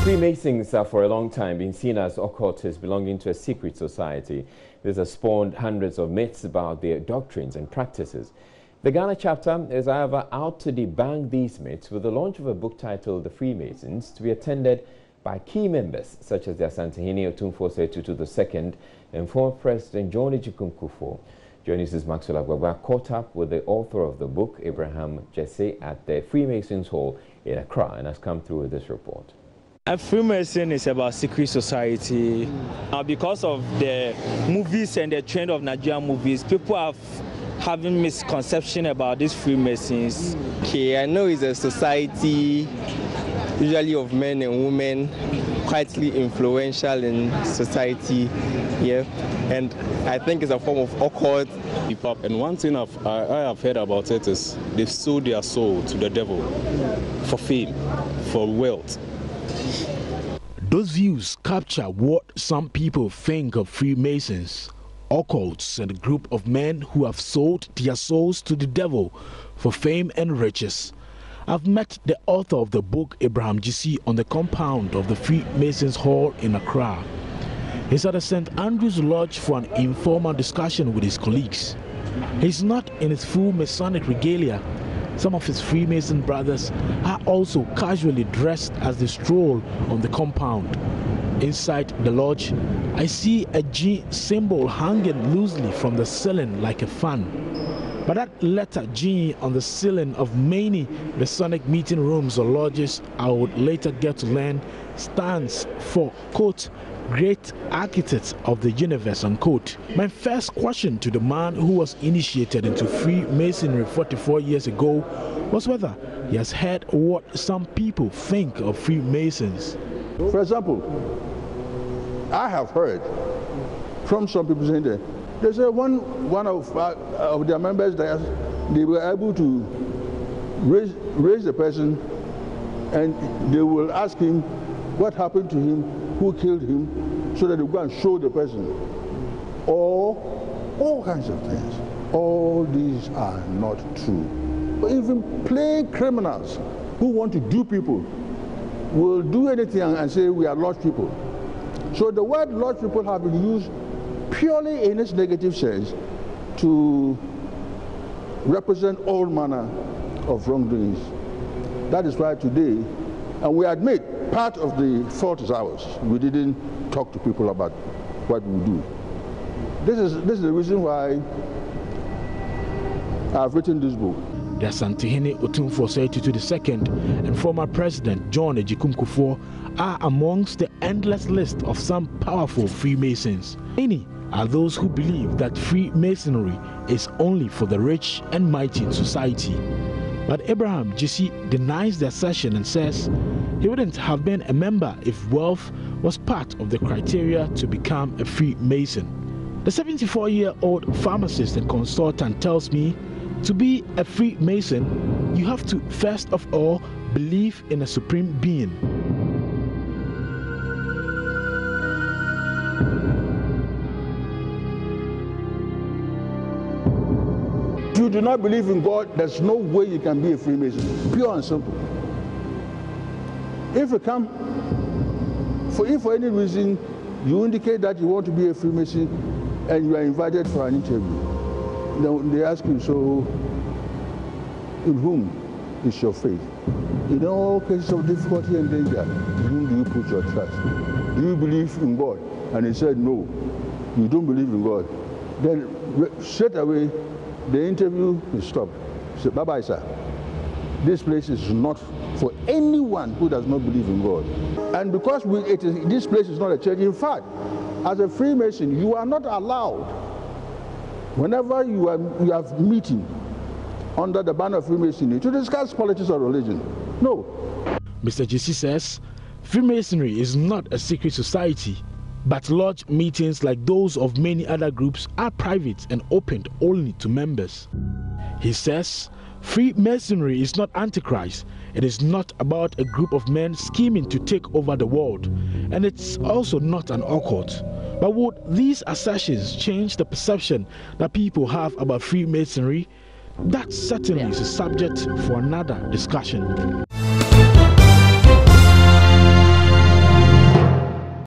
Freemasons have for a long time been seen as occultists belonging to a secret society. This has spawned hundreds of myths about their doctrines and practices. The Ghana chapter is, however, out to debunk these myths with the launch of a book titled The Freemasons, to be attended by key members such as the Asantehene Otumfuo Tutu II and former President John Kufuor. JoyNews' Maxwell Agwagwa caught up with the author of the book, Abraham Jesse, at the Freemasons Hall in Accra, and has come through with this report. A Freemason is about secret society. Because of the movies and the trend of Nigerian movies, people have having misconception about these Freemasons. Okay, I know it's a society usually of men and women, quietly influential in society, yeah, and I think it's a form of occult. And one thing I have heard about it is they've sold their soul to the devil for fame, for wealth. Those views capture what some people think of Freemasons, occults, and a group of men who have sold their souls to the devil for fame and riches. I've met the author of the book, Abraham Jesse, on the compound of the Freemasons Hall in Accra. He's at the St. Andrew's Lodge for an informal discussion with his colleagues. He's not in his full Masonic regalia. Some of his Freemason brothers are also casually dressed as they stroll on the compound. Inside the lodge, I see a G symbol hanging loosely from the ceiling like a fan. But that letter G on the ceiling of many Masonic meeting rooms or lodges, I would later get to learn, stands for, quote, great architect of the universe, unquote. My first question to the man who was initiated into Freemasonry 44 years ago was whether he has heard what some people think of Freemasons. For example, I have heard from some people saying that they say one of their members, they were able to raise the person and they will ask him what happened to him, who killed him, so that they go and show the person. Or all kinds of things. All these are not true. But even plain criminals who want to do people will do anything and say we are lost people. So the word lost people have been used purely in its negative sense to represent all manner of wrongdoings. That is why today, and we admit part of the fault is ours. We didn't talk to people about what we do. This is the reason why I've written this book. The Asantehene Otumfuo Tutu II and former President John Kufuor are amongst the endless list of some powerful Freemasons. Many are those who believe that Freemasonry is only for the rich and mighty in society. But Abraham Jesse denies the assertion and says he wouldn't have been a member if wealth was part of the criteria to become a Freemason. The 74-year-old pharmacist and consultant tells me to be a Freemason, you have to first of all believe in a supreme being. If you do not believe in God, there's no way you can be a Freemason. Pure and simple. If you come, if for any reason you indicate that you want to be a Freemason and you are invited for an interview, then they ask you, so in whom is your faith? In all cases of difficulty and danger, in whom do you put your trust? Do you believe in God? And he said, no, you don't believe in God. Then straight away, the interview is stopped. Say, bye-bye, sir. This place is not for anyone who does not believe in God. And because this place is not a church, in fact, as a Freemason, you are not allowed, whenever you have meeting under the banner of Freemasonry, to discuss politics or religion. No. Mr. Jesse says Freemasonry is not a secret society, but lodge meetings like those of many other groups are private and opened only to members. He says Freemasonry is not Antichrist. It is not about a group of men scheming to take over the world, and it's also not an occult. But would these assertions change the perception that people have about Freemasonry? That certainly is a subject for another discussion.